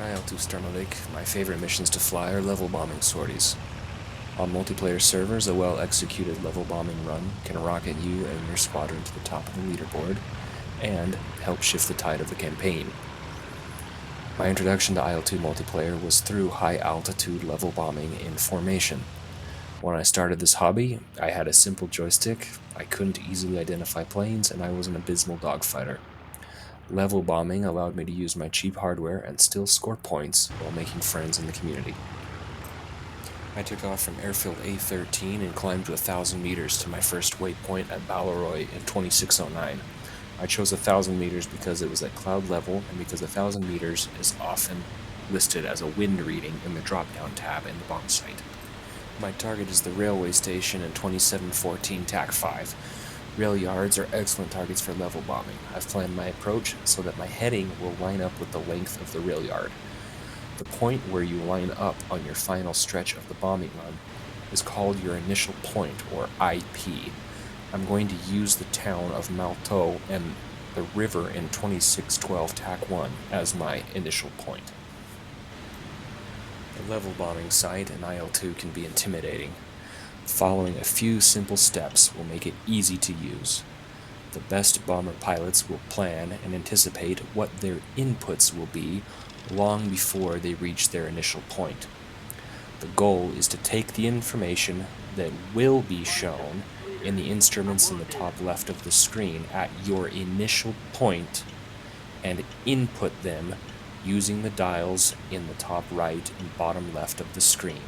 IL-2 Lake, my favorite missions to fly are level bombing sorties. On multiplayer servers, a well-executed level bombing run can rocket you and your squadron to the top of the leaderboard, and help shift the tide of the campaign. My introduction to IL-2 multiplayer was through high-altitude level bombing in formation. When I started this hobby, I had a simple joystick, I couldn't easily identify planes, and I was an abysmal dogfighter. Level bombing allowed me to use my cheap hardware and still score points while making friends in the community. I took off from airfield A-20 and climbed to 1,000 meters to my first waypoint at Balleroy in 2609. I chose 1,000 meters because it was at cloud level and because 1,000 meters is often listed as a wind reading in the drop-down tab in the bomb site. My target is the railway station in 2714 TAC 5. Rail yards are excellent targets for level bombing. I've planned my approach so that my heading will line up with the length of the rail yard. The point where you line up on your final stretch of the bombing run is called your initial point, or IP. I'm going to use the town of Malteau and the river in 2612 TAC 1 as my initial point. The level bombing site in IL-2 can be intimidating. Following a few simple steps will make it easy to use. The best bomber pilots will plan and anticipate what their inputs will be long before they reach their initial point. The goal is to take the information that will be shown in the instruments in the top left of the screen at your initial point and input them using the dials in the top right and bottom left of the screen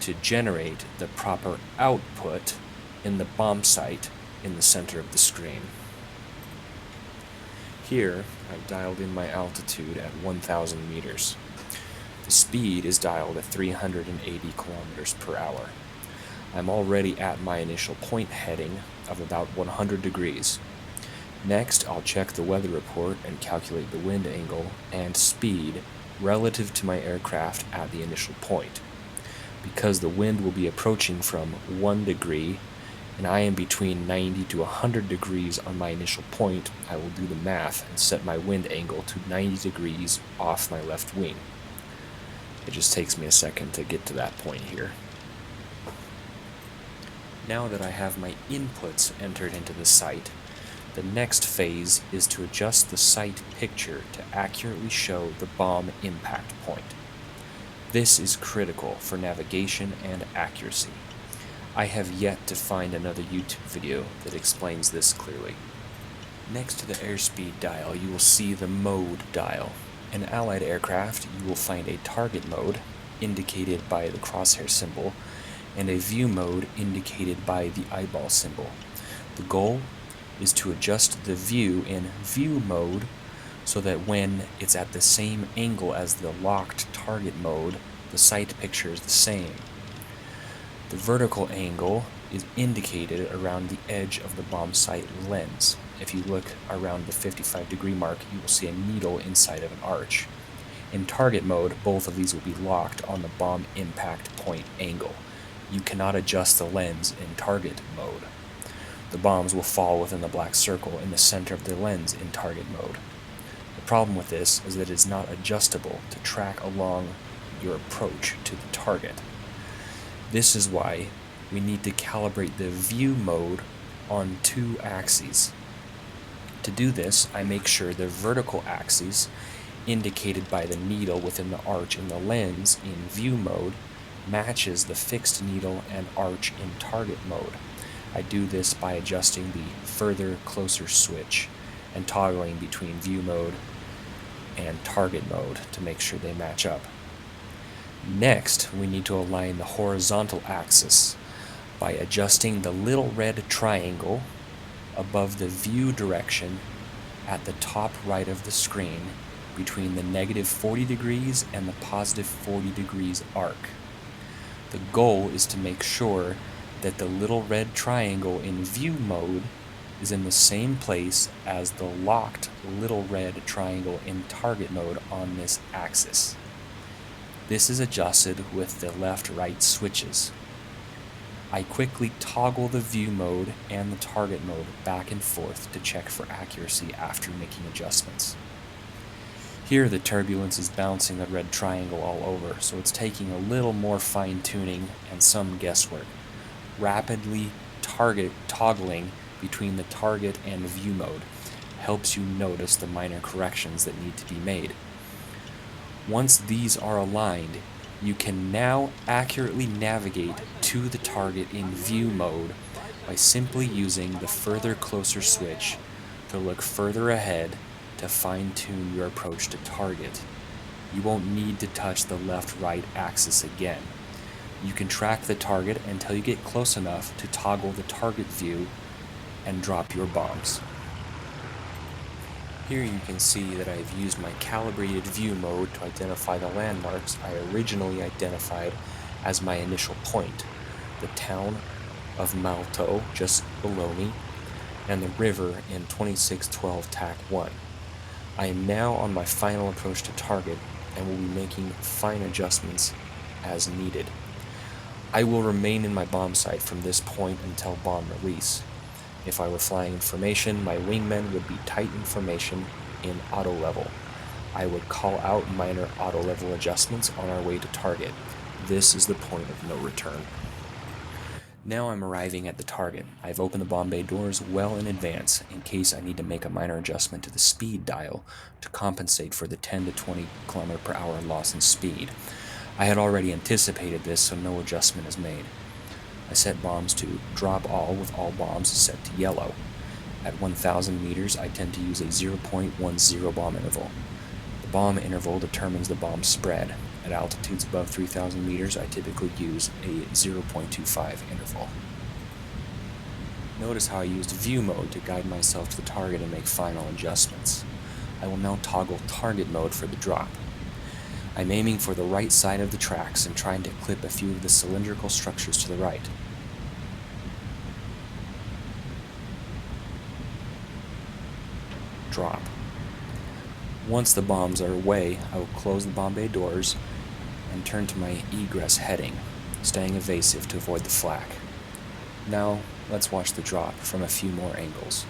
to generate the proper output in the bomb site in the center of the screen. Here, I've dialed in my altitude at 1,000 meters. The speed is dialed at 380 kilometers per hour. I'm already at my initial point heading of about 100 degrees. Next, I'll check the weather report and calculate the wind angle and speed relative to my aircraft at the initial point. Because the wind will be approaching from 1 degree and I am between 90 to 100 degrees on my initial point, I will do the math and set my wind angle to 90 degrees off my left wing. It just takes me a second to get to that point here. Now that I have my inputs entered into the site, the next phase is to adjust the site picture to accurately show the bomb impact point. This is critical for navigation and accuracy. I have yet to find another YouTube video that explains this clearly. Next to the airspeed dial, you will see the mode dial. In Allied aircraft, you will find a target mode, indicated by the crosshair symbol, and a view mode indicated by the eyeball symbol. The goal is to adjust the view in view mode so that when it's at the same angle as the locked target mode, the site picture is the same. The vertical angle is indicated around the edge of the bomb site lens. If you look around the 55 degree mark, you will see a needle inside of an arch. In target mode, both of these will be locked on the bomb impact point angle. You cannot adjust the lens in target mode. The bombs will fall within the black circle in the center of the lens in target mode. The problem with this is that it is not adjustable to track along your approach to the target. This is why we need to calibrate the view mode on 2 axes. To do this, I make sure the vertical axis, indicated by the needle within the arch in the lens in view mode, matches the fixed needle and arch in target mode. I do this by adjusting the further closer switch and toggling between view mode and target mode to make sure they match up. Next, we need to align the horizontal axis by adjusting the little red triangle above the view direction at the top right of the screen between the negative 40 degrees and the positive 40 degrees arc. The goal is to make sure that the little red triangle in view mode is in the same place as the locked little red triangle in target mode on this axis. This is adjusted with the left-right switches. I quickly toggle the view mode and the target mode back and forth to check for accuracy after making adjustments. Here the turbulence is bouncing the red triangle all over, so it's taking a little more fine-tuning and some guesswork. Rapidly toggling between the target and the view mode helps you notice the minor corrections that need to be made. Once these are aligned, you can now accurately navigate to the target in view mode by simply using the further closer switch to look further ahead to fine-tune your approach to target. You won't need to touch the left-right axis again. You can track the target until you get close enough to toggle the target view and drop your bombs. Here you can see that I've used my calibrated view mode to identify the landmarks I originally identified as my initial point, the town of Malto just below me, and the river in 2612 TAC 1. I am now on my final approach to target and will be making fine adjustments as needed. I will remain in my bomb sight from this point until bomb release. If I were flying in formation, my wingmen would be tight in formation in auto level. I would call out minor auto level adjustments on our way to target. This is the point of no return. Now I'm arriving at the target. I've opened the bomb bay doors well in advance in case I need to make a minor adjustment to the speed dial to compensate for the 10 to 20 km/h loss in speed. I had already anticipated this, so no adjustment is made. I set bombs to drop all with all bombs set to yellow. At 1,000 meters, I tend to use a 0.10 bomb interval. The bomb interval determines the bomb spread. At altitudes above 3,000 meters, I typically use a 0.25 interval. Notice how I used view mode to guide myself to the target and make final adjustments. I will now toggle target mode for the drop. I'm aiming for the right side of the tracks and trying to clip a few of the cylindrical structures to the right. Drop. Once the bombs are away, I will close the bomb bay doors and turn to my egress heading, staying evasive to avoid the flak. Now, let's watch the drop from a few more angles.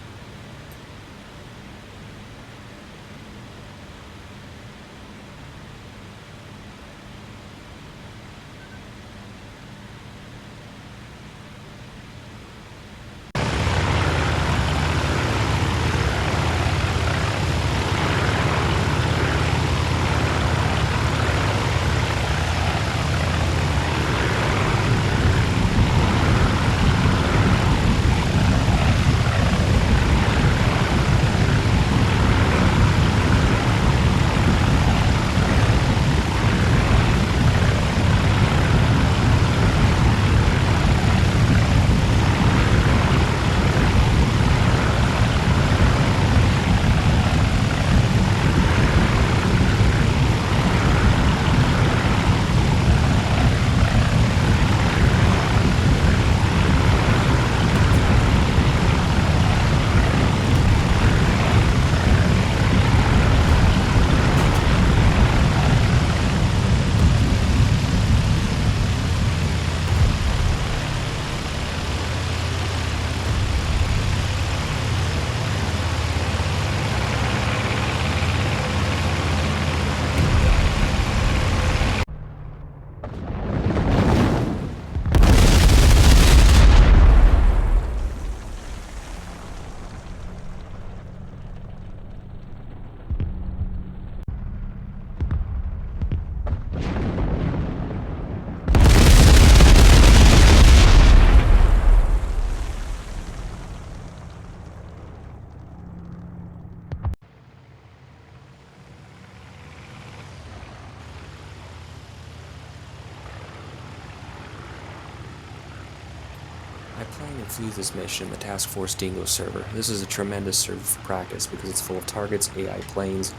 I planned and flew this mission in the Task Force Dingo server. This is a tremendous server for practice because it's full of targets, AI planes,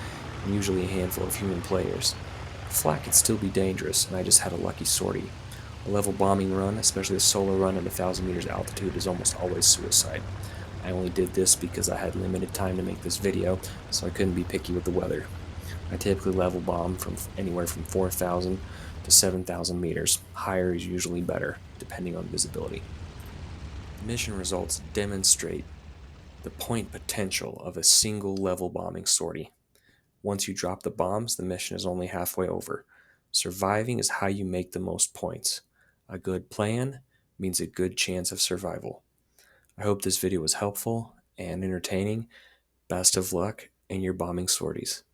and usually a handful of human players. Flak could still be dangerous, and I just had a lucky sortie. A level bombing run, especially a solo run at 1,000 meters altitude, is almost always suicide. I only did this because I had limited time to make this video, so I couldn't be picky with the weather. I typically level bomb from anywhere from 4,000 to 7,000 meters. Higher is usually better, depending on visibility. The mission results demonstrate the point potential of a single level bombing sortie. Once you drop the bombs, the mission is only halfway over. Surviving is how you make the most points. A good plan means a good chance of survival. I hope this video was helpful and entertaining. Best of luck in your bombing sorties.